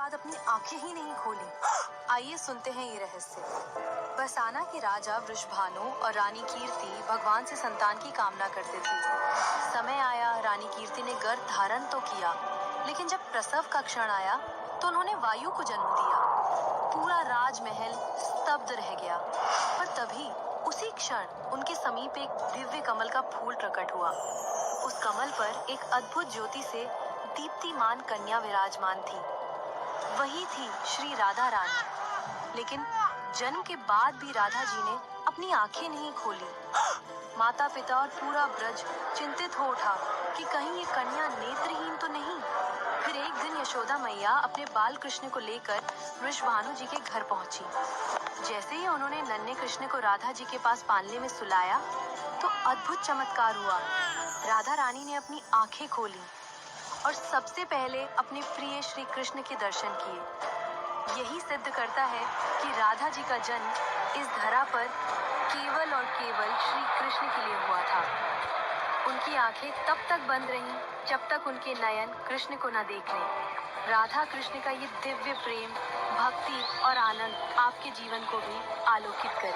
बाद अपनी आंखें ही नहीं खोली। आइए सुनते हैं ये रहस्य। बरसाना के राजा वृषभानु और रानी कीर्ति भगवान से संतान की कामना करते थे। समय आया, रानी कीर्ति ने गर्भ धारण तो किया, लेकिन जब प्रसव का क्षण आया तो उन्होंने वायु को जन्म दिया। पूरा राजमहल स्तब्ध रह गया। पर तभी उसी क्षण उनके समीप एक दिव्य कमल का फूल प्रकट हुआ। उस कमल पर एक अद्भुत ज्योति से दीप्तिमान कन्या विराजमान थी। वही थी श्री राधा रानी। लेकिन जन्म के बाद भी राधा जी ने अपनी आंखें नहीं खोली। माता पिता और पूरा ब्रज चिंतित हो उठा कि कहीं ये कन्या नेत्रहीन तो नहीं। फिर एक दिन यशोदा मैया अपने बाल कृष्ण को लेकर वृषभानु जी के घर पहुंची। जैसे ही उन्होंने नन्हे कृष्ण को राधा जी के पास पालने में सुलाया तो अद्भुत चमत्कार हुआ। राधा रानी ने अपनी आंखें खोली और सबसे पहले अपने प्रिय श्री कृष्ण के दर्शन किए। यही सिद्ध करता है कि राधा जी का जन्म इस धरा पर केवल और केवल श्री कृष्ण के लिए हुआ था। उनकी आंखें तब तक बंद रहीं जब तक उनके नयन कृष्ण को न देख लें। राधा कृष्ण का ये दिव्य प्रेम, भक्ति और आनंद आपके जीवन को भी आलोकित करे।